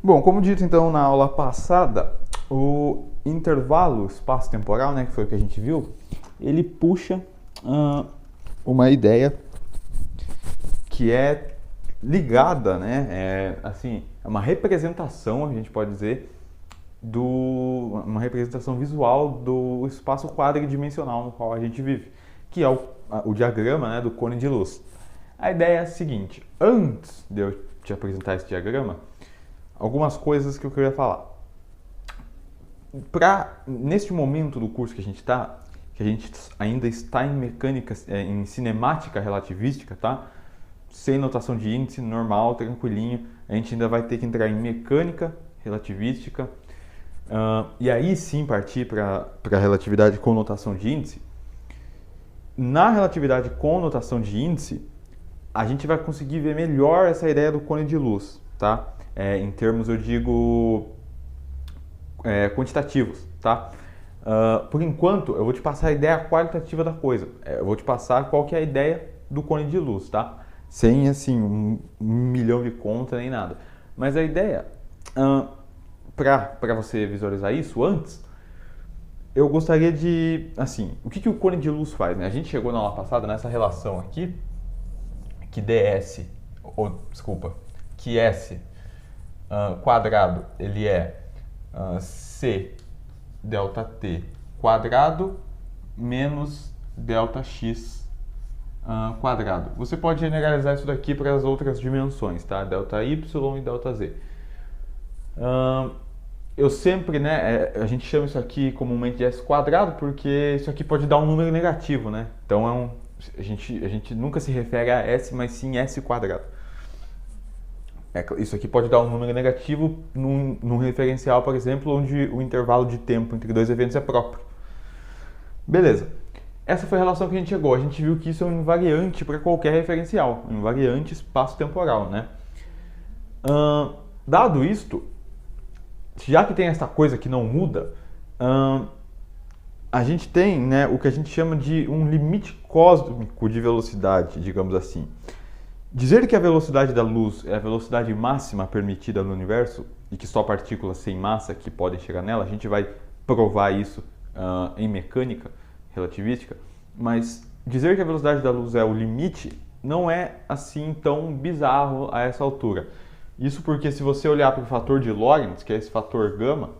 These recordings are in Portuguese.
Bom, como dito então na aula passada, o intervalo espaço-temporal, né, que foi o que a gente viu, ele puxa uma ideia que é ligada, né, é uma representação, a gente pode dizer, uma representação visual do espaço quadridimensional no qual a gente vive, que é o diagrama, né, do cone de luz. A ideia é a seguinte: antes de eu te apresentar esse diagrama, algumas coisas que eu queria falar. Neste momento do curso que a gente ainda está em mecânica, em cinemática relativística, tá? Sem notação de índice, normal, tranquilinho. A gente ainda vai ter que entrar em mecânica relativística. E aí sim partir para a relatividade com notação de índice. Na relatividade com notação de índice, a gente vai conseguir ver melhor essa ideia do cone de luz, tá? Em termos, eu digo, quantitativos, tá? Por enquanto, eu vou te passar a ideia qualitativa da coisa. Eu vou te passar qual que é a ideia do cone de luz, tá? Sem, assim, um milhão de contas nem nada. Mas a ideia, para você visualizar isso antes, eu gostaria de, assim, o que o cone de luz faz, né? A gente chegou na aula passada nessa relação aqui, que S quadrado, ele é C delta T quadrado menos delta X quadrado. Você pode generalizar isso daqui para as outras dimensões, tá? Delta Y e delta Z. Eu sempre, né, a gente chama isso aqui comumente de S quadrado porque isso aqui pode dar um número negativo, né? Então a gente nunca se refere a S, mas sim S quadrado. Isso aqui pode dar um número negativo num referencial, por exemplo, onde o intervalo de tempo entre dois eventos é próprio. Beleza. Essa foi a relação que a gente chegou. A gente viu que isso é um invariante para qualquer referencial, um invariante espaço-temporal, né? Dado isto, já que tem essa coisa que não muda, a gente tem, né, o que a gente chama de um limite cósmico de velocidade, digamos assim. Dizer que a velocidade da luz é a velocidade máxima permitida no universo e que só partículas sem massa que podem chegar nela, a gente vai provar isso em mecânica relativística, mas dizer que a velocidade da luz é o limite não é assim tão bizarro a essa altura. Isso porque se você olhar para o fator de Lorentz, que é esse fator gama,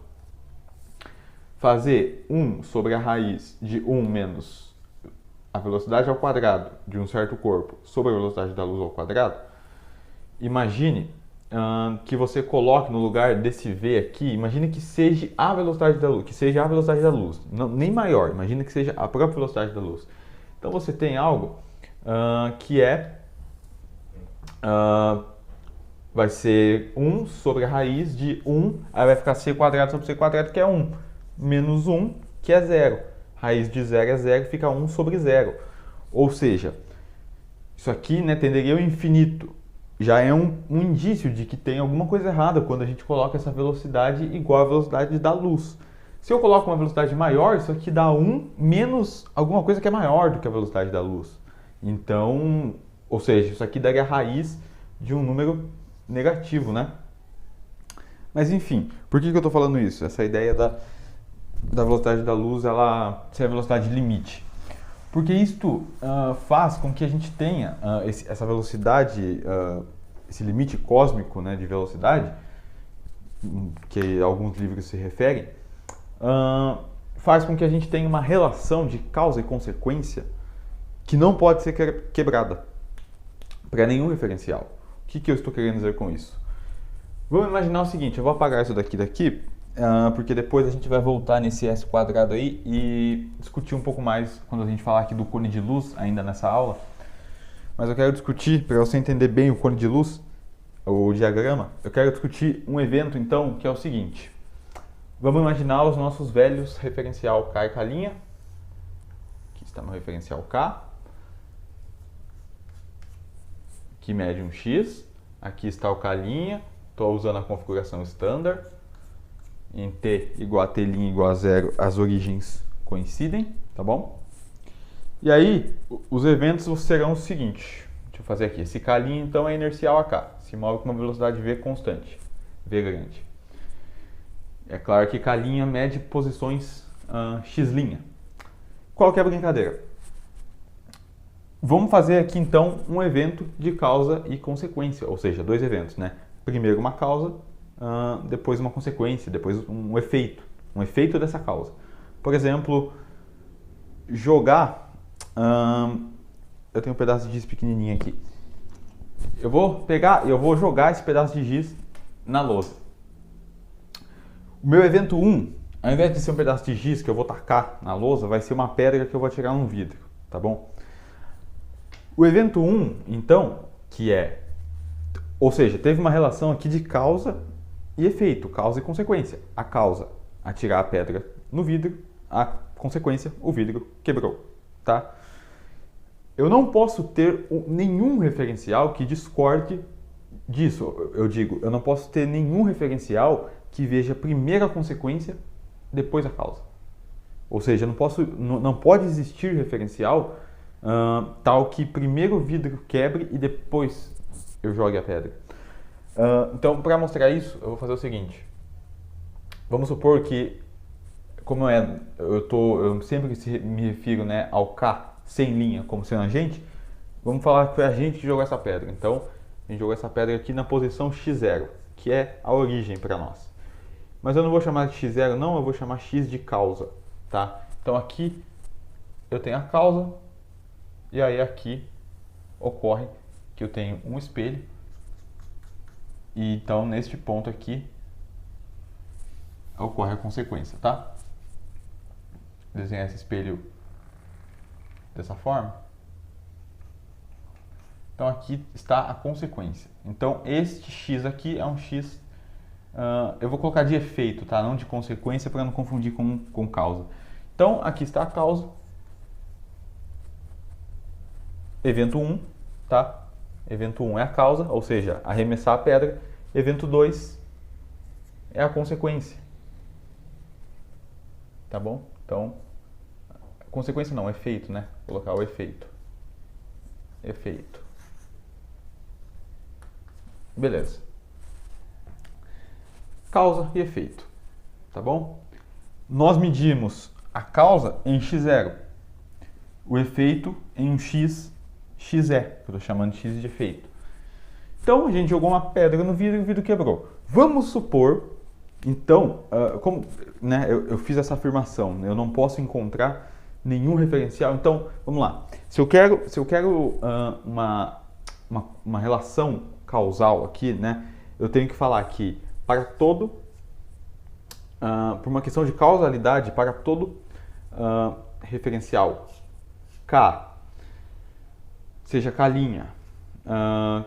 fazer 1 sobre a raiz de 1 menos a velocidade ao quadrado de um certo corpo sobre a velocidade da luz ao quadrado, imagine que você coloque no lugar desse V aqui, imagine que seja a velocidade da luz, não, nem maior, imagine que seja a própria velocidade da luz. Então você tem algo que vai ser 1 sobre a raiz de 1, aí vai ficar C quadrado sobre C quadrado, que é 1, menos 1, que é 0. Raiz de 0 é 0, fica 1 sobre 0. Ou seja, isso aqui, né, tenderia ao infinito. Já é um indício de que tem alguma coisa errada quando a gente coloca essa velocidade igual à velocidade da luz. Se eu coloco uma velocidade maior, isso aqui dá 1 menos alguma coisa que é maior do que a velocidade da luz. Então, ou seja, isso aqui daria a raiz de um número negativo, né? Mas enfim, por que eu estou falando isso? Essa ideia da velocidade da luz, ela ser a velocidade limite. Porque isto faz com que a gente tenha essa velocidade, esse limite cósmico, né, de velocidade, que alguns livros se referem, faz com que a gente tenha uma relação de causa e consequência que não pode ser quebrada para nenhum referencial. O que eu estou querendo dizer com isso? Vamos imaginar o seguinte: eu vou apagar isso daqui, porque depois a gente vai voltar nesse S quadrado aí e discutir um pouco mais quando a gente falar aqui do cone de luz ainda nessa aula. Mas eu quero discutir, para você entender bem o cone de luz, o diagrama, eu quero discutir um evento então que é o seguinte. Vamos imaginar os nossos velhos referencial K e K'. Aqui está meu referencial K. Aqui mede um X. Aqui está o K'. Estou usando a configuração standard. Em T igual a T' igual a 0, as origens coincidem, tá bom? E aí, os eventos serão o seguinte. Deixa eu fazer aqui. Esse K' então é inercial a K. Se move com uma velocidade V constante. V grande. É claro que K' mede posições X'. Qual que é a brincadeira? Vamos fazer aqui então um evento de causa e consequência, ou seja, dois eventos, né? Primeiro uma causa, depois uma consequência, depois um efeito dessa causa. Por exemplo, jogar, eu tenho um pedaço de giz pequenininho aqui. Eu vou jogar esse pedaço de giz na lousa. O meu evento 1, ao invés de ser um pedaço de giz que eu vou tacar na lousa, vai ser uma pedra que eu vou atirar num vidro, tá bom? O evento 1, então, ou seja, teve uma relação aqui de causa e efeito, causa e consequência. A causa, atirar a pedra no vidro, a consequência, o vidro quebrou, tá? Eu não posso ter nenhum referencial que discorde disso. Eu não posso ter nenhum referencial que veja primeiro a consequência, depois a causa. Ou seja, não pode existir referencial tal que primeiro o vidro quebre e depois eu jogue a pedra. Então, para mostrar isso, eu vou fazer o seguinte. Vamos supor que, eu sempre me refiro, né, ao K sem linha como sendo agente, vamos falar que foi a gente que jogou essa pedra. Então, a gente jogou essa pedra aqui na posição x0, que é a origem para nós. Mas eu não vou chamar de x0 não, eu vou chamar x de causa, tá? Então aqui eu tenho a causa, e aí aqui ocorre que eu tenho um espelho, e então neste ponto aqui ocorre a consequência, tá? Vou desenhar esse espelho dessa forma. Então aqui está a consequência. Então este x aqui é um x, eu vou colocar de efeito, tá? Não de consequência, para não confundir com causa. Então aqui está a causa, evento 1, tá? Evento 1 é a causa, ou seja, arremessar a pedra. Evento 2 é a consequência, tá bom? Então, consequência não, efeito, né? Vou colocar o efeito. Efeito. Beleza. Causa e efeito, tá bom? Nós medimos a causa em x0, o efeito em um x, xe, que eu estou chamando de x de efeito. Então, a gente jogou uma pedra no vidro e o vidro quebrou. Vamos supor, então, eu fiz essa afirmação, eu não posso encontrar nenhum referencial. Então, vamos lá. Se eu quero uma relação causal aqui, né, eu tenho que falar que por uma questão de causalidade, para todo referencial K, seja K',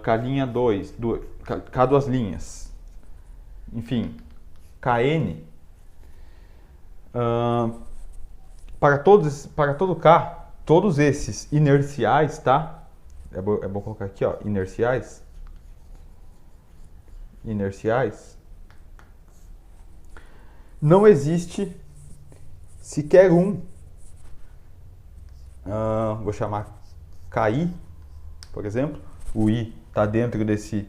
K'2, K duas linhas, enfim, Kn, para todo K, todos esses inerciais, tá? É bom colocar aqui, ó, inerciais, não existe sequer um, vou chamar KI, por exemplo, o I está dentro desse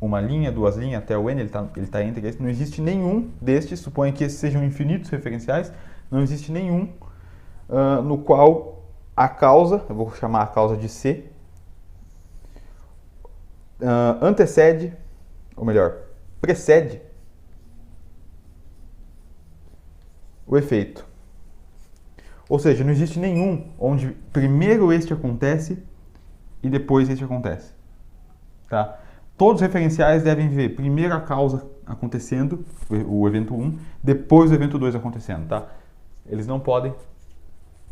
uma linha, duas linhas, até o N, ele tá entre esses, não existe nenhum destes, suponha que esses sejam infinitos referenciais, não existe nenhum no qual a causa, eu vou chamar a causa de C, antecede, ou melhor, precede o efeito. Ou seja, não existe nenhum onde primeiro este acontece e depois este acontece, tá? Todos os referenciais devem ver primeiro a causa acontecendo, o evento 1, depois o evento 2 acontecendo, tá? Eles não podem,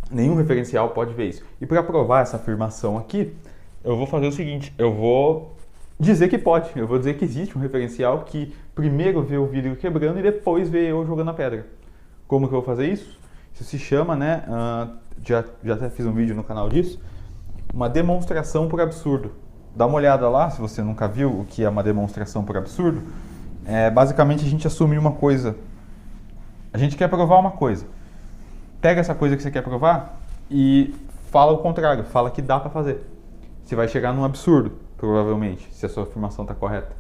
nenhum referencial pode ver isso. E para provar essa afirmação aqui, eu vou fazer o seguinte, eu vou dizer que pode, eu vou dizer que existe um referencial que primeiro vê o vidro quebrando e depois vê eu jogando a pedra. Como que eu vou fazer isso? Isso se chama, né, já até fiz um vídeo no canal disso, uma demonstração por absurdo. Dá uma olhada lá, se você nunca viu o que é uma demonstração por absurdo. Basicamente a gente assume uma coisa, a gente quer provar uma coisa. Pega essa coisa que você quer provar e fala o contrário, fala que dá para fazer. Você vai chegar num absurdo, provavelmente, se a sua afirmação está correta.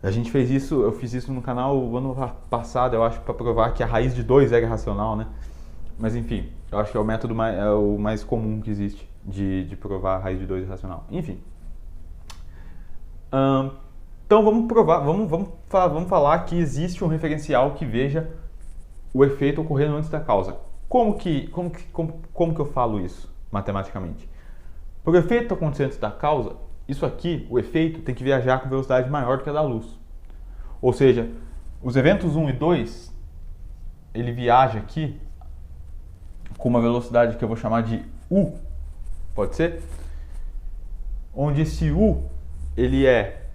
A gente fez isso, eu fiz isso no canal o ano passado, eu acho, para provar que a raiz de 2 é irracional, né? Mas enfim, eu acho que é o método é o mais comum que existe de provar a raiz de 2 irracional. Enfim. Então vamos provar, vamos falar que existe um referencial que veja o efeito ocorrendo antes da causa. Como que eu falo isso matematicamente? Para o efeito acontecer antes da causa, isso aqui, o efeito, tem que viajar com velocidade maior do que a da luz. Ou seja, os eventos 1 e 2, ele viaja aqui com uma velocidade que eu vou chamar de u, pode ser? Onde esse u, ele é,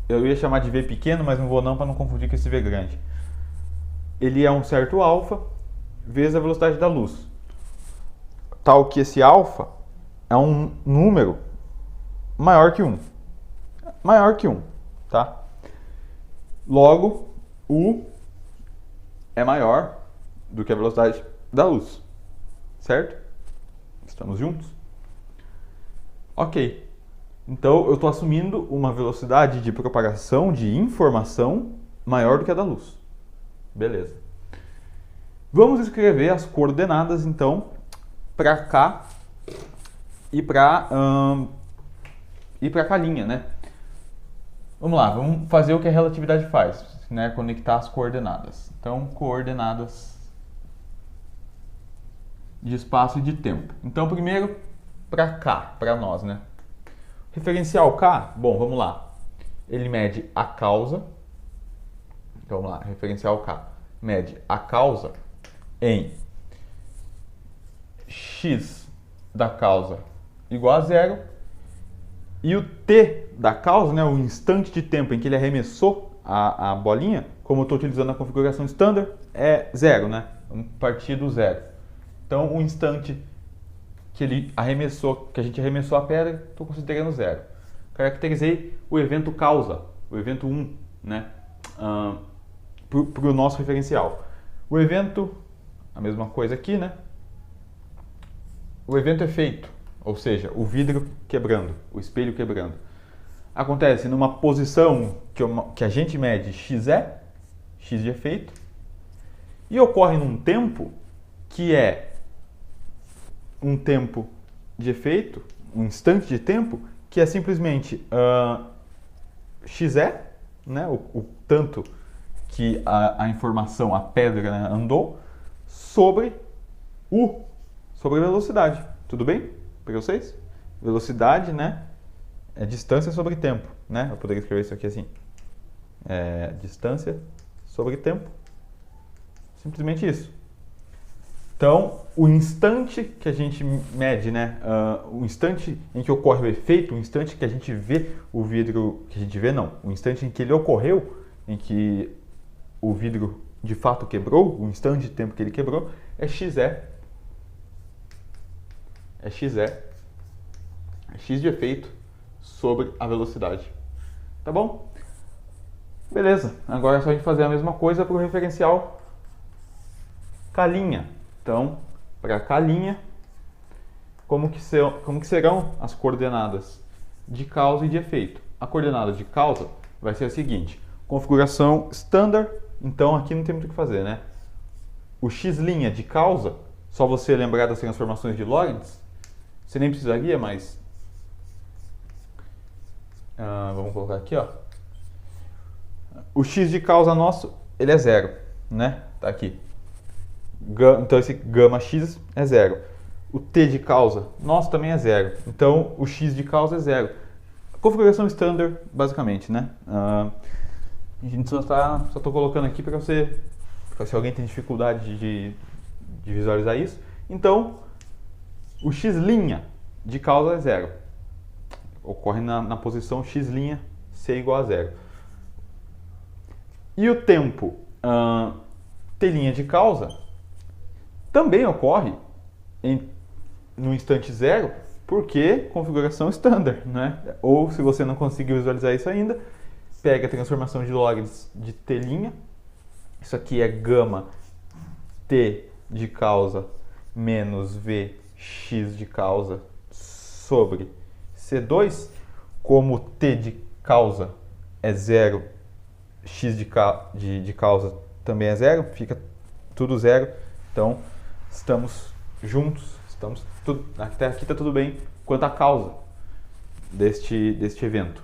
eu ia chamar de v pequeno, mas não vou não para não confundir com esse v grande. Ele é um certo alfa vezes a velocidade da luz. Tal que esse alfa é um número maior que 1. Maior que 1, tá? Logo, u é maior do que a velocidade da luz, certo? Estamos juntos? Ok. Então, eu estou assumindo uma velocidade de propagação de informação maior do que a da luz. Beleza. Vamos escrever as coordenadas, então, para cá e para cá linha, né? Vamos lá, vamos fazer o que a relatividade faz, né? Conectar as coordenadas. Então, coordenadas de espaço e de tempo. Então, primeiro, para cá, para nós, né? Referencial K, bom, vamos lá. Ele mede a causa. Então, vamos lá, referencial K mede a causa em x da causa igual a zero e o t da causa, né, o instante de tempo em que ele arremessou a bolinha, como eu estou utilizando a configuração standard, é zero, né? Vamos partir do zero. Então, o instante que ele arremessou, que a gente arremessou a pedra, estou considerando zero. Caracterizei o evento causa, o evento 1, né? Para o nosso referencial. O evento, a mesma coisa aqui, né? O evento efeito, ou seja, o vidro quebrando, o espelho quebrando, acontece numa posição que a gente mede x de efeito, e ocorre num tempo que é um tempo de efeito, um instante de tempo, que é simplesmente xe, né, o tanto que a informação, a pedra, né, andou, sobre a velocidade. Tudo bem para vocês? Velocidade, né, é distância sobre tempo, né? Eu poderia escrever isso aqui assim. Distância sobre tempo. Simplesmente isso. Então, o instante que a gente mede, né, o instante em que ocorre o efeito, o instante que a gente vê o vidro, que a gente vê não, o instante em que ele ocorreu, em que o vidro de fato quebrou, o instante de tempo que ele quebrou, é xe. É xe. É x de efeito sobre a velocidade. Tá bom? Beleza. Agora é só a gente fazer a mesma coisa para o referencial K'. Então, para K', como que serão as coordenadas de causa e de efeito? A coordenada de causa vai ser a seguinte: configuração standard. Então, aqui não tem muito o que fazer, né? O x' de causa, só você lembrar das transformações de Lorentz, você nem precisaria, mas vamos colocar aqui, ó. O x de causa nosso, ele é zero, né? Tá aqui. Então esse gama x é zero. O t de causa nosso também é zero. Então o x de causa é zero. Configuração standard, basicamente, né? A gente só tô colocando aqui para você, se alguém tem dificuldade de visualizar isso. Então o x' de causa é zero. Ocorre na posição x' ser igual a zero. E o tempo t' de causa também ocorre no instante zero, porque configuração standard, né? Ou se você não conseguiu visualizar isso ainda, pega a transformação de Lorentz de t', isso aqui é gama t de causa menos vx de causa sobre C2, como t causa é zero, x de causa também é zero, fica tudo zero. Então, estamos juntos, até aqui está tudo bem quanto à causa deste evento.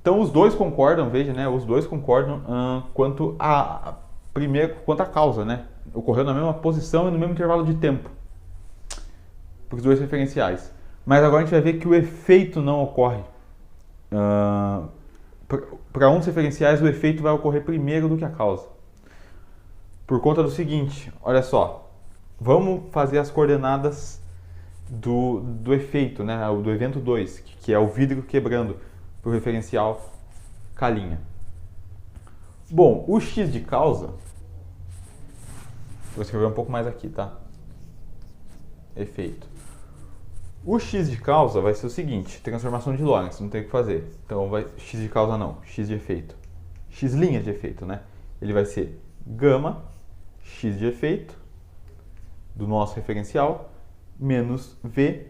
Então, os dois concordam, veja, né? Os dois concordam quanto à causa, né? Ocorreu na mesma posição e no mesmo intervalo de tempo para os dois referenciais. Mas agora a gente vai ver que o efeito não ocorre. Para um dos referenciais, o efeito vai ocorrer primeiro do que a causa. Por conta do seguinte, olha só, vamos fazer as coordenadas do efeito, né? Do evento 2, que é o vidro quebrando para o referencial K'. Bom, o x de causa, vou escrever um pouco mais aqui, tá? Efeito. O x de causa vai ser o seguinte, transformação de Lorentz, não tem o que fazer. Então, x de causa não, x de efeito. X' de efeito, né? Ele vai ser gama x de efeito do nosso referencial menos v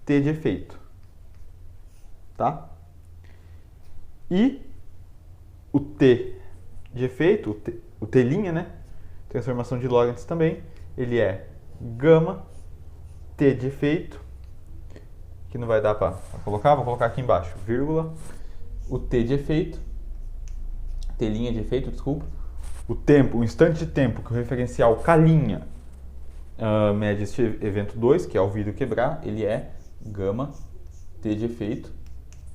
t de efeito. Tá? E o t de efeito, o t', né? Transformação de Lorentz também, ele é gama t de efeito, que não vai dar para colocar, vou colocar aqui embaixo, vírgula, o t de efeito, t' de efeito, desculpa, o instante de tempo que o referencial K' mede este evento 2, que é o vidro quebrar, ele é gama t de efeito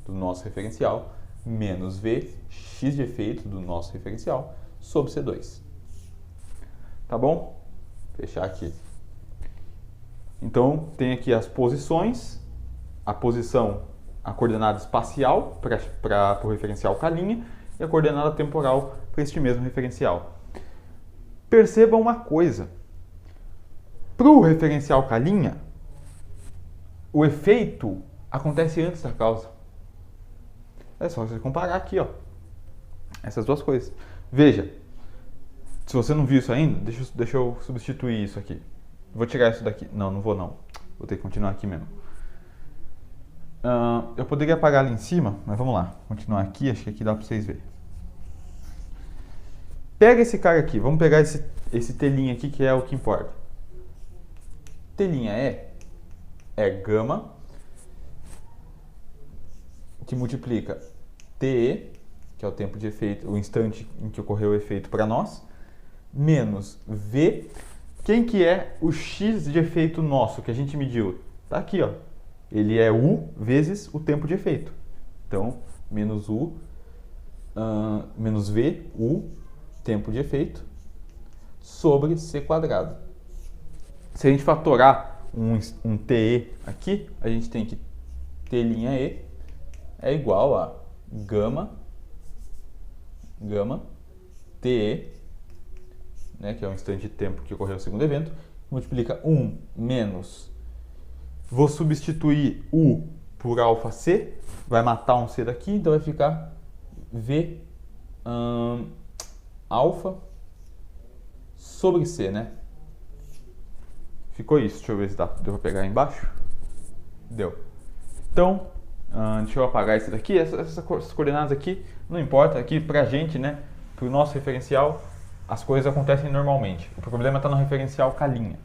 do nosso referencial menos v x de efeito do nosso referencial sobre C2. Tá bom? Fechar aqui. Então, tem aqui as posições, a coordenada espacial para o referencial K' e a coordenada temporal para este mesmo referencial. Perceba uma coisa. Para o referencial K', o efeito acontece antes da causa. É só você comparar aqui, ó, essas duas coisas. Veja, se você não viu isso ainda, deixa eu substituir isso aqui. Vou tirar isso daqui. Não vou não. Vou ter que continuar aqui mesmo. Eu poderia apagar ali em cima, mas vamos lá. Continuar aqui, acho que aqui dá para vocês verem. Pega esse cara aqui, vamos pegar esse T' aqui que é o que importa. T' é gama que multiplica TE, que é o tempo de efeito, o instante em que ocorreu o efeito para nós, menos V. Quem que é o X de efeito nosso que a gente mediu? Tá aqui, ó. Ele é U vezes o tempo de efeito. Então, menos U, menos V, U, tempo de efeito, sobre C quadrado. Se a gente fatorar um TE aqui, a gente tem que T'E é igual a gama TE, né, que é o instante de tempo que ocorreu o segundo evento, multiplica 1 menos, vou substituir U por alfa C, vai matar um C daqui, então vai ficar V alfa sobre C, né? Ficou isso, deixa eu ver se deu para pegar aí embaixo. Deu. Então, deixa eu apagar esse daqui, essas coordenadas aqui, não importa, aqui pra gente, né, pro nosso referencial, as coisas acontecem normalmente. O problema está no referencial K'.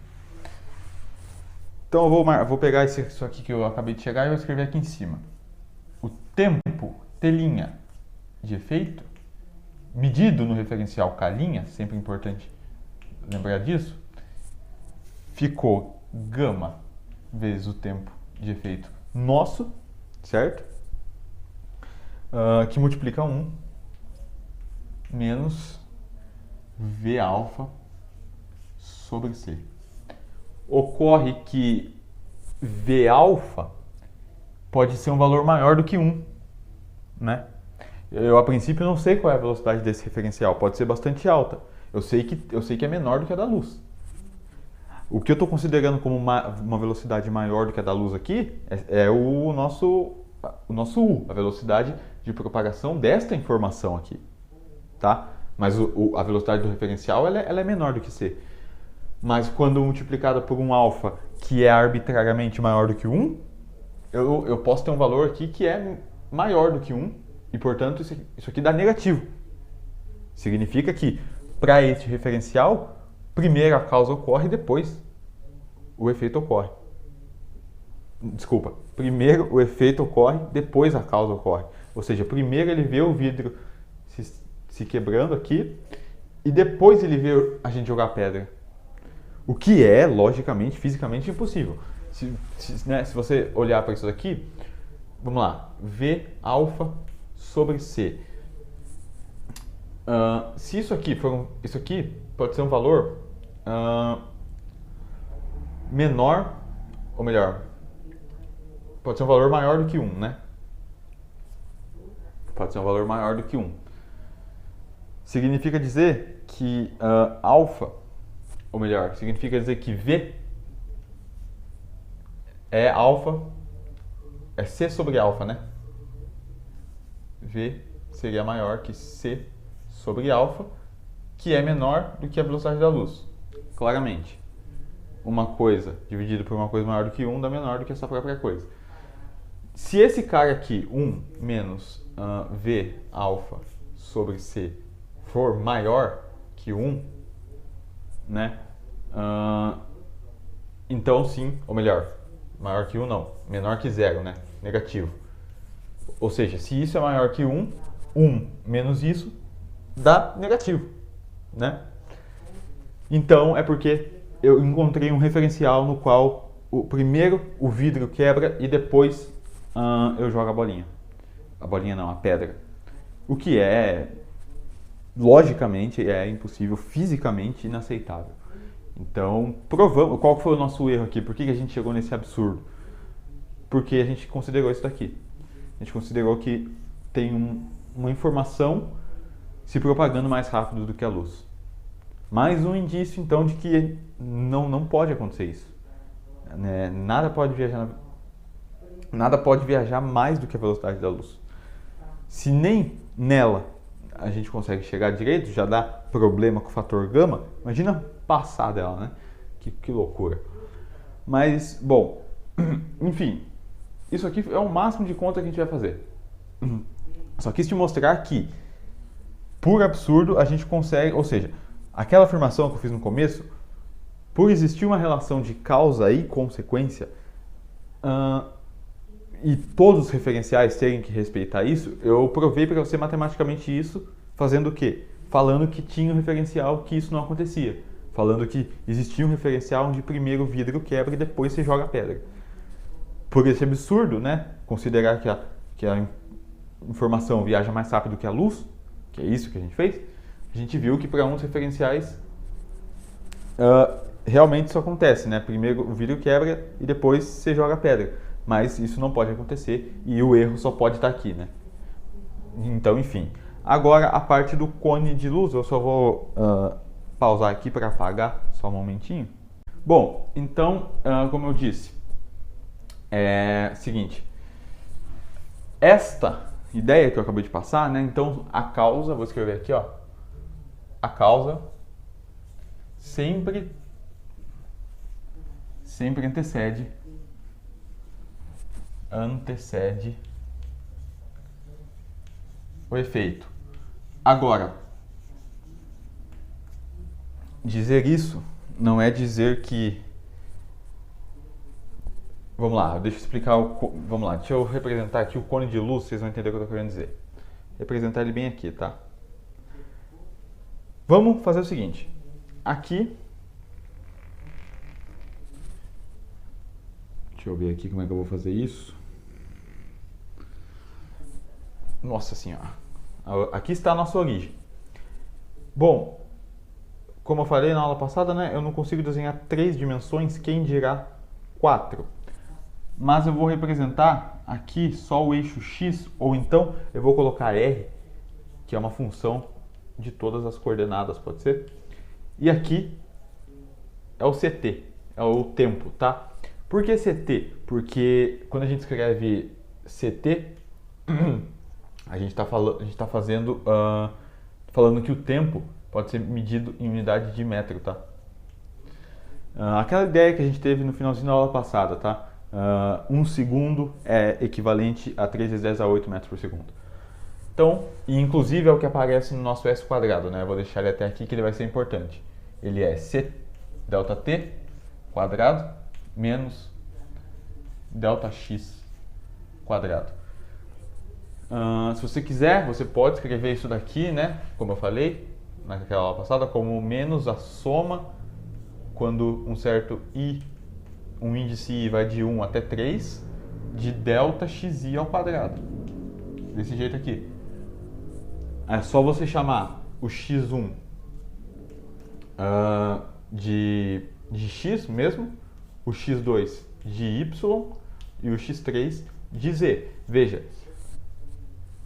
Então eu vou pegar isso aqui que eu acabei de chegar e vou escrever aqui em cima. O tempo T' de efeito, medido no referencial K', sempre importante lembrar disso, ficou gama vezes o tempo de efeito nosso, certo? Que multiplica 1 menos V alfa sobre C. Ocorre que V alfa pode ser um valor maior do que 1, né? Eu a princípio não sei qual é a velocidade desse referencial, pode ser bastante alta. Eu sei que é menor do que a da luz. O que eu estou considerando como uma velocidade maior do que a da luz aqui é o nosso U, a velocidade de propagação desta informação aqui, tá? Mas a velocidade do referencial ela é menor do que C. Mas quando multiplicada por um alfa que é arbitrariamente maior do que 1, eu posso ter um valor aqui que é maior do que 1 E, portanto, isso aqui dá negativo. Significa que, para este referencial, primeiro a causa ocorre e depois o efeito ocorre. Desculpa, primeiro o efeito ocorre, depois a causa ocorre. Ou seja, primeiro ele vê o vidro se quebrando aqui e depois ele vê a gente jogar pedra. O que é, logicamente, fisicamente impossível. Se você olhar para isso daqui, vamos lá, V alfa sobre C. Se isso aqui for isso aqui pode ser um valor menor, ou melhor, pode ser um valor maior do que 1, né? Pode ser um valor maior do que 1. Significa dizer que alfa, ou melhor, significa dizer que V é alfa, é C sobre alfa, né? V seria maior que C sobre alfa, que é menor do que a velocidade da luz, claramente. Uma coisa dividido por uma coisa maior do que 1 dá menor do que essa própria coisa. Se esse cara aqui, 1 menos V alfa sobre C, for maior que 1, né? Então sim, ou melhor, maior que 1 não, menor que 0, né? Negativo. Ou seja, se isso é maior que 1, 1 menos isso dá negativo, né? Então é porque eu encontrei um referencial no qual primeiro o vidro quebra e depois eu jogo a bolinha. A bolinha não, a pedra. O que é, logicamente, é impossível, fisicamente inaceitável. Então, provamos. Qual foi o nosso erro aqui? Por que a gente chegou nesse absurdo? Porque a gente considerou isso daqui. A gente considerou que tem uma informação se propagando mais rápido do que a luz. Mais um indício, então, de que não pode acontecer isso. Nada pode viajar mais do que a velocidade da luz. Se nem nela a gente consegue chegar direito, já dá problema com o fator gama, imagina passar dela, né? Que loucura. Mas, bom, enfim, isso aqui é o máximo de conta que a gente vai fazer. Só quis te mostrar que, por absurdo, a gente consegue, ou seja, aquela afirmação que eu fiz no começo, por existir uma relação de causa e consequência, e todos os referenciais terem que respeitar isso, eu provei para você matematicamente isso, fazendo o quê? Falando que tinha um referencial que isso não acontecia. Falando que existia um referencial onde primeiro o vidro quebra e depois você joga a pedra. Por esse absurdo, né? Considerar que a informação viaja mais rápido que a luz, que é isso que a gente fez, a gente viu que para uns referenciais realmente isso acontece, né? Primeiro o vidro quebra e depois você joga a pedra. Mas isso não pode acontecer e o erro só pode estar aqui, né? Então, enfim. Agora, a parte do cone de luz, eu só vou pausar aqui para apagar, só um momentinho. Bom, então, como eu disse, é o seguinte. Esta ideia que eu acabei de passar, né? Então, a causa, vou escrever aqui, ó. A causa sempre antecede o efeito. Agora, dizer isso não é dizer que... Vamos lá, deixa eu explicar Vamos lá, deixa eu representar aqui o cone de luz, vocês vão entender o que eu estou querendo dizer. Representar ele bem aqui, tá? Vamos fazer o seguinte. Aqui... Deixa eu ver aqui como é que eu vou fazer isso. Nossa Senhora. Aqui está a nossa origem. Bom, como eu falei na aula passada, né, eu não consigo desenhar 3 dimensões, quem dirá 4. Mas eu vou representar aqui só o eixo X, ou então eu vou colocar R, que é uma função de todas as coordenadas, pode ser? E aqui é o CT, é o tempo, tá? Por que CT? Porque quando a gente escreve CT, a gente está falando que o tempo pode ser medido em unidade de metro, tá? Aquela ideia que a gente teve no finalzinho da aula passada, tá? 1 segundo é equivalente a 3 vezes 10 a 8 metros por segundo. Então, e inclusive é o que aparece no nosso S quadrado, né? Eu vou deixar ele até aqui que ele vai ser importante. Ele é C delta T quadrado menos delta X quadrado. Se você quiser, você pode escrever isso daqui, né? Como eu falei naquela aula passada, como menos a soma quando um certo I, um índice I vai de 1 até 3, de delta xi ao quadrado. Desse jeito aqui. É só você chamar o x1 de x mesmo, o x2 de y e o x3 de z. Veja,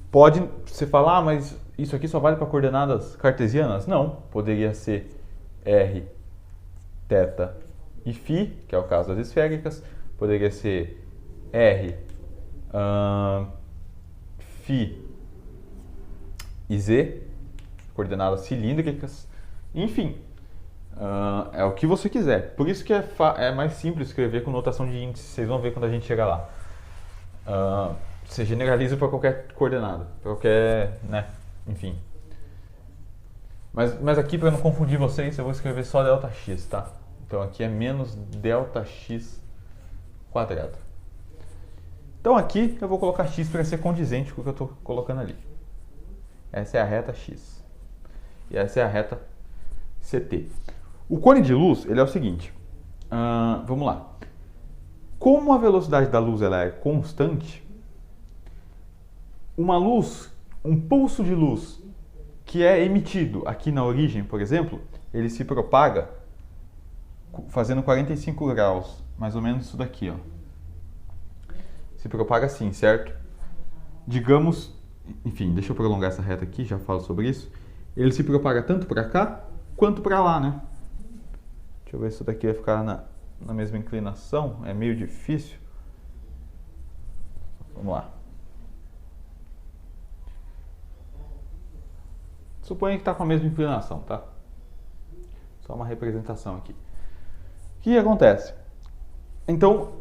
pode você falar, mas isso aqui só vale para coordenadas cartesianas? Não, poderia ser r, θ e φ, que é o caso das esféricas, poderia ser r, φ e z, coordenadas cilíndricas, enfim, é o que você quiser. Por isso que é mais simples escrever com notação de índice, vocês vão ver quando a gente chegar lá. Você generaliza para qualquer coordenada, para qualquer, né, enfim. Mas aqui, para não confundir vocês, eu vou escrever só ΔX, tá? Então aqui é menos ΔX quadrado. Então aqui eu vou colocar x para ser condizente com o que eu estou colocando ali. Essa é a reta x. E essa é a reta CT. O cone de luz, ele é o seguinte. Vamos lá. Como a velocidade da luz ela é constante, uma luz, um pulso de luz que é emitido aqui na origem, por exemplo, ele se propaga fazendo 45 graus, mais ou menos isso daqui, ó. Se propaga assim, certo? Digamos, enfim, deixa eu prolongar essa reta aqui, já falo sobre isso. Ele se propaga tanto para cá quanto para lá, né? Deixa eu ver se isso daqui vai ficar na mesma inclinação, é meio difícil. Vamos lá. Suponha que está com a mesma inclinação, tá? Só uma representação aqui. O que acontece? Então,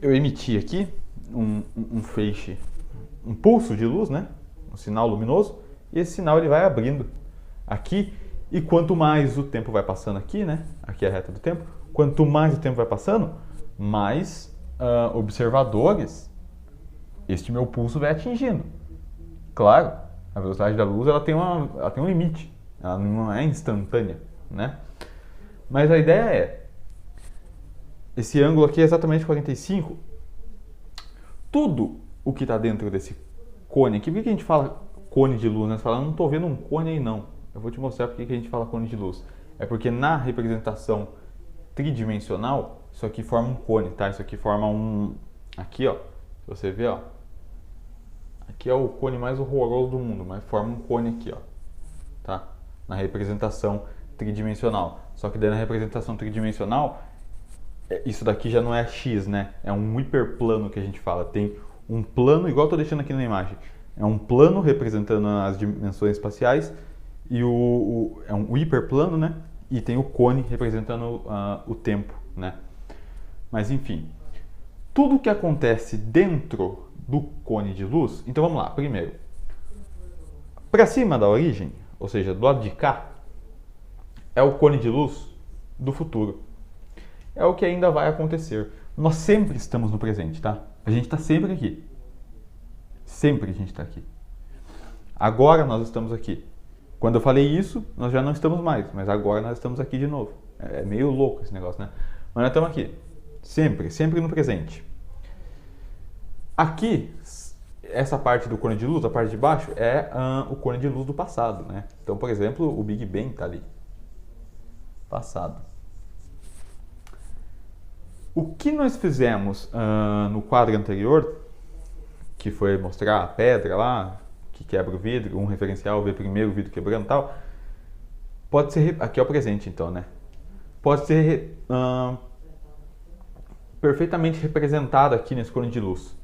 eu emiti aqui um feixe, um pulso de luz, né? Um sinal luminoso, e esse sinal ele vai abrindo aqui, e quanto mais o tempo vai passando aqui, né? Aqui é a reta do tempo. Quanto mais o tempo vai passando, mais observadores este meu pulso vai atingindo. Claro, a velocidade da luz ela tem um limite, ela não é instantânea, né? Mas a ideia é, esse ângulo aqui é exatamente 45. Tudo o que está dentro desse cone aqui, por que a gente fala cone de luz, né? Você fala, não estou vendo um cone aí não. Eu vou te mostrar por que a gente fala cone de luz. É porque na representação tridimensional, isso aqui forma um cone, tá? Isso aqui forma um... Aqui, ó, se você ver, ó. Aqui é o cone mais horroroso do mundo, mas forma um cone aqui, ó. Tá? Na representação tridimensional. Só que daí na representação tridimensional, isso daqui já não é x, né? É um hiperplano que a gente fala. Tem um plano, igual eu tô deixando aqui na imagem. É um plano representando as dimensões espaciais e é um hiperplano, né? E tem o cone representando o tempo, né? Mas enfim, tudo que acontece dentro do cone de luz, então vamos lá, primeiro, para cima da origem, ou seja, do lado de cá, é o cone de luz do futuro. É o que ainda vai acontecer. Nós sempre estamos no presente, tá? A gente está sempre aqui. Sempre a gente está aqui. Agora nós estamos aqui. Quando eu falei isso, nós já não estamos mais, mas agora nós estamos aqui de novo. É meio louco esse negócio, né? Mas nós estamos aqui. Sempre, sempre no presente. Aqui, essa parte do cone de luz, a parte de baixo, é o cone de luz do passado, né? Então, por exemplo, o Big Bang está ali. Passado. O que nós fizemos no quadro anterior, que foi mostrar a pedra lá, que quebra o vidro, um referencial, ver primeiro o vidro quebrando e tal, pode ser, aqui é o presente então, né? Pode ser perfeitamente representado aqui nesse cone de luz.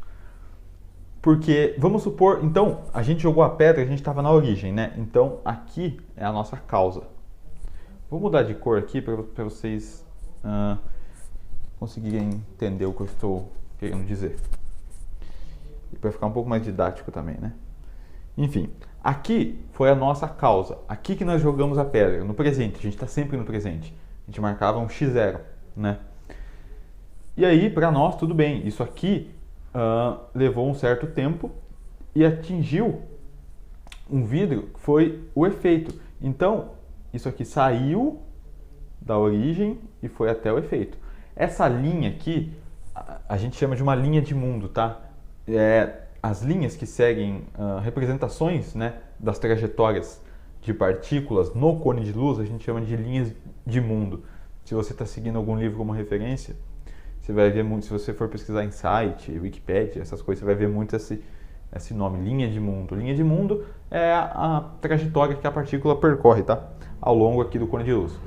Porque, vamos supor, então, a gente jogou a pedra, a gente estava na origem, né? Então, aqui é a nossa causa. Vou mudar de cor aqui para vocês conseguirem entender o que eu estou querendo dizer. E para ficar um pouco mais didático também, né? Enfim, aqui foi a nossa causa. Aqui que nós jogamos a pedra, no presente. A gente está sempre no presente. A gente marcava um x0, né? E aí, para nós, tudo bem. Isso aqui levou um certo tempo e atingiu um vidro, que foi o efeito. Então, isso aqui saiu da origem e foi até o efeito. Essa linha aqui, a gente chama de uma linha de mundo, tá? As linhas que seguem representações, né, das trajetórias de partículas no cone de luz, a gente chama de linhas de mundo. Se você está seguindo algum livro como referência, você vai ver muito, se você for pesquisar em site, Wikipedia, essas coisas, você vai ver muito esse nome, linha de mundo. Linha de mundo é a trajetória que a partícula percorre, tá? Ao longo aqui do cone de luz.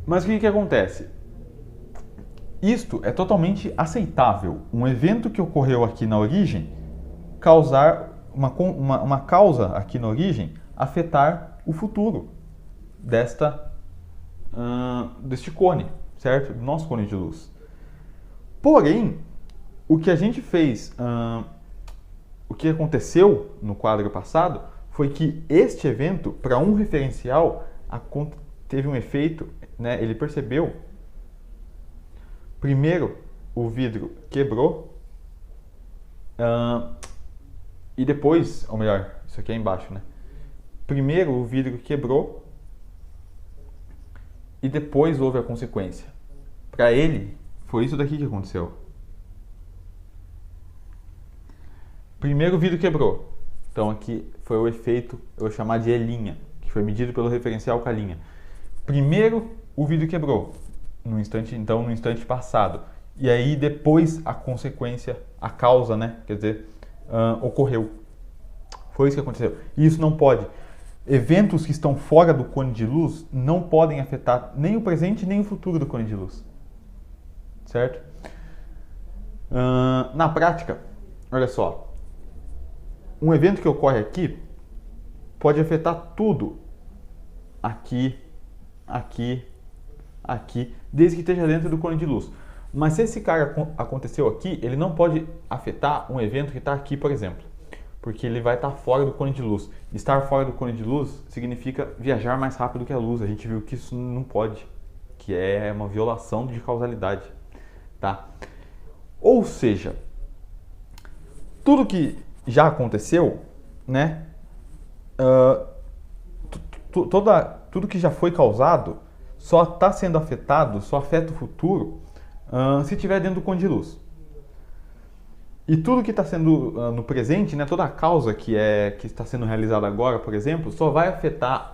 Mas o que acontece? Isto é totalmente aceitável. Um evento que ocorreu aqui na origem causar uma causa aqui na origem afetar o futuro deste cone, certo? Do nosso cone de luz. Porém, o que a gente fez, o que aconteceu no quadro passado foi que este evento, para um referencial, teve um efeito, né? Ele percebeu. Primeiro, o vidro quebrou e depois, ou melhor, isso aqui é embaixo, né? Primeiro o vidro quebrou e depois houve a consequência. Para ele, foi isso daqui que aconteceu. Primeiro o vidro quebrou. Então aqui foi o efeito, eu vou chamar de E', que foi medido pelo referencial com a linha. Primeiro o vidro quebrou, no instante passado. E aí depois a consequência, a causa, né? Quer dizer, ocorreu. Foi isso que aconteceu. E isso não pode. Eventos que estão fora do cone de luz não podem afetar nem o presente nem o futuro do cone de luz. Certo? Na prática, olha só. Um evento que ocorre aqui pode afetar tudo. Aqui, desde que esteja dentro do cone de luz. Mas se esse cara aconteceu aqui, ele não pode afetar um evento que está aqui, por exemplo. Porque ele vai estar fora do cone de luz. Estar fora do cone de luz significa viajar mais rápido que a luz. A gente viu que isso não pode, que é uma violação de causalidade, tá? Ou seja, tudo que já aconteceu, né? Tudo que já foi causado só está sendo afetado, só afeta o futuro se estiver dentro do cone de luz. E tudo que está sendo no presente, né, toda a causa que está sendo realizada agora, por exemplo, só vai afetar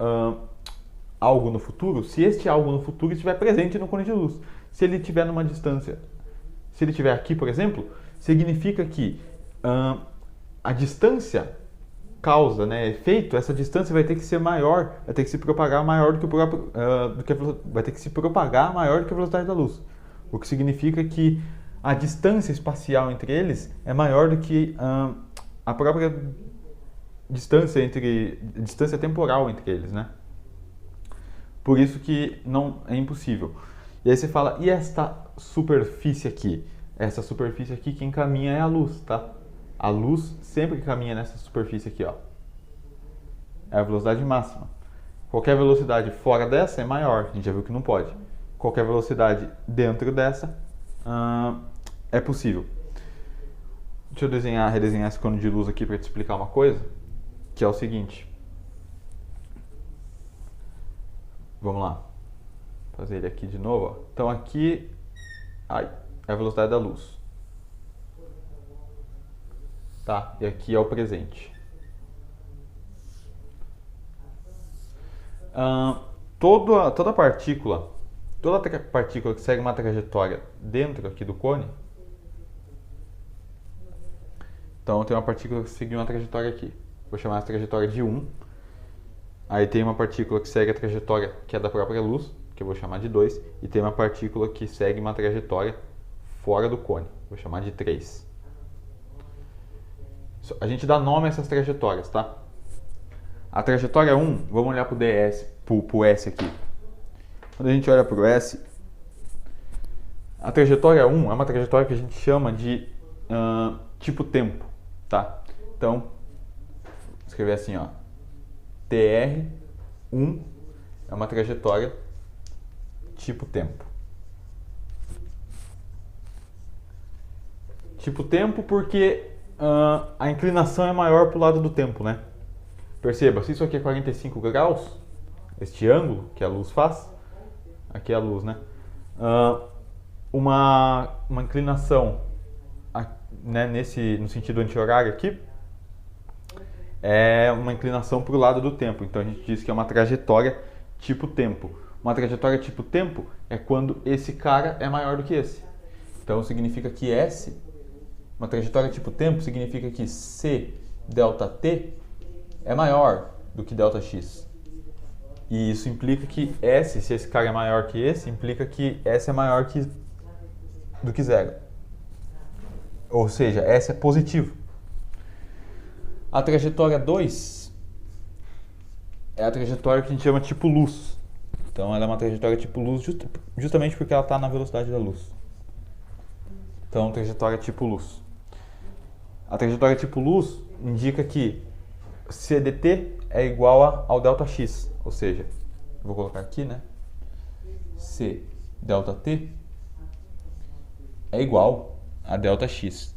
algo no futuro se este algo no futuro estiver presente no cone de luz. Se ele estiver numa distância, se ele estiver aqui, por exemplo, significa que a distância causa, né, efeito, essa distância vai ter que ser maior, vai ter que se propagar maior do que o próprio, vai ter que se propagar maior do que a velocidade da luz. O que significa que a distância espacial entre eles é maior do que a própria distância temporal entre eles, né? Por isso que não é impossível. E aí você fala, e esta superfície aqui? Essa superfície aqui, quem caminha é a luz, tá? A luz sempre caminha nessa superfície aqui, ó. É a velocidade máxima. Qualquer velocidade fora dessa é maior, a gente já viu que não pode. Qualquer velocidade dentro dessa é possível. Deixa eu redesenhar esse cone de luz aqui para te explicar uma coisa, que é o seguinte. Vamos lá. Fazer ele aqui de novo, ó. Então aqui é a velocidade da luz. Tá? E aqui é o presente. Toda partícula que segue uma trajetória dentro aqui do cone, então tem uma partícula que segue uma trajetória aqui, vou chamar essa trajetória de 1, aí tem uma partícula que segue a trajetória que é da própria luz, que eu vou chamar de 2, e tem uma partícula que segue uma trajetória fora do cone, vou chamar de 3. A gente dá nome a essas trajetórias, tá? A trajetória 1, vamos olhar para o DS, pro S aqui. Quando a gente olha para o S, a trajetória 1 é uma trajetória que a gente chama de tipo tempo, tá? Então, escrever assim, ó, TR1 é uma trajetória tipo tempo. Tipo tempo porque a inclinação é maior para o lado do tempo, né? Perceba, se isso aqui é 45 graus, este ângulo que a luz faz, aqui é a luz, né? Uma inclinação, né, no sentido anti-horário aqui, é uma inclinação para o lado do tempo. Então a gente diz que é uma trajetória tipo tempo. Uma trajetória tipo tempo é quando esse cara é maior do que esse. Então significa que uma trajetória tipo tempo significa que C delta T é maior do que delta X. E isso implica que se esse cara é maior que esse, implica que S é maior do que zero. Ou seja, S é positivo. A trajetória 2 é a trajetória que a gente chama tipo luz. Então ela é uma trajetória tipo luz justamente porque ela está na velocidade da luz. Então, trajetória tipo luz. A trajetória tipo luz indica que C dt é igual ao delta x, ou seja, vou colocar aqui, né? C delta t é igual a delta x.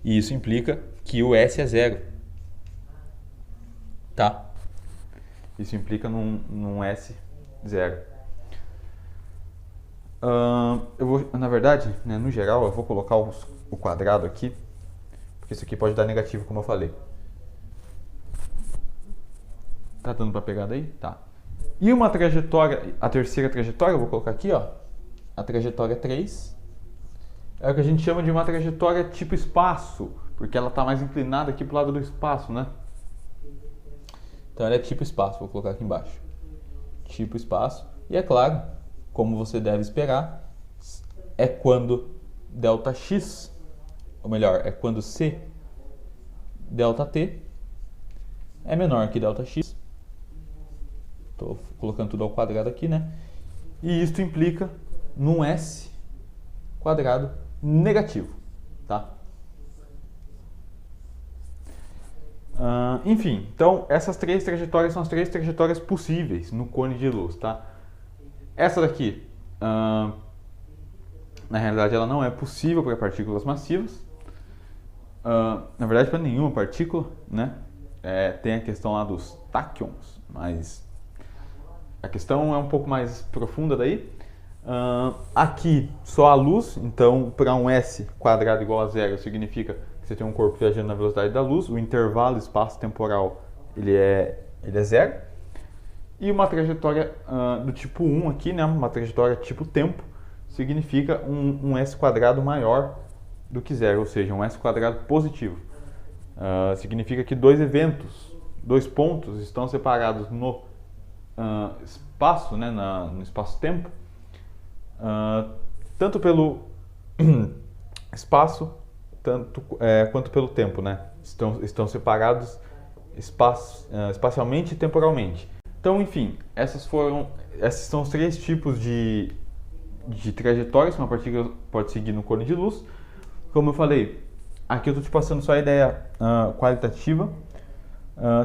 E isso implica que o S é zero. Tá? Isso implica num S zero. Na verdade, né, no geral, eu vou colocar o quadrado aqui, porque isso aqui pode dar negativo, como eu falei. Tá dando pra pegar daí? Tá. E uma trajetória, a terceira trajetória, eu vou colocar aqui, ó, a trajetória 3, é o que a gente chama de uma trajetória tipo espaço, porque ela tá mais inclinada aqui pro lado do espaço, né? Então ela é tipo espaço, vou colocar aqui embaixo. Tipo espaço. E é claro, como você deve esperar, é quando delta x, ou melhor, é quando C delta t é menor que delta x. Estou colocando tudo ao quadrado aqui, né? E isso implica num S quadrado negativo, tá? Enfim, então essas três trajetórias são as três trajetórias possíveis no cone de luz, tá? Essa daqui, na realidade, ela não é possível para partículas massivas. Na verdade, para nenhuma partícula, né? Tem a questão lá dos táquions, mas a questão é um pouco mais profunda daí. Aqui, só a luz, então para um S quadrado igual a zero significa que você tem um corpo viajando na velocidade da luz, o intervalo espaço-temporal ele é zero. E uma trajetória do tipo 1 aqui, né, uma trajetória tipo tempo, significa um S quadrado maior do que zero, ou seja, um S quadrado positivo. Significa que dois pontos estão separados no espaço, né, no espaço-tempo, tanto pelo espaço quanto pelo tempo, né? Estão separados espacialmente e temporalmente. Então, enfim, esses são os três tipos de trajetórias que uma partícula pode seguir no cone de luz. Como eu falei, aqui eu estou te passando só a ideia qualitativa.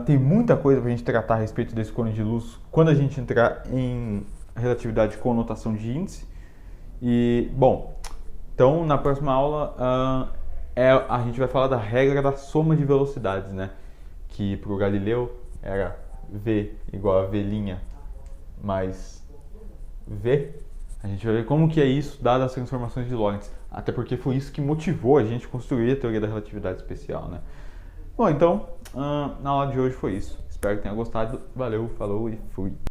Tem muita coisa para a gente tratar a respeito desse cone de luz quando a gente entrar em relatividade com notação de índice. E, bom, então na próxima aula a gente vai falar da regra da soma de velocidades, né? Que para o Galileu era V igual a V' mais V. A gente vai ver como que é isso dadas as transformações de Lorentz. Até porque foi isso que motivou a gente a construir a teoria da relatividade especial, né? Bom, então, na aula de hoje foi isso. Espero que tenha gostado. Valeu, falou e fui!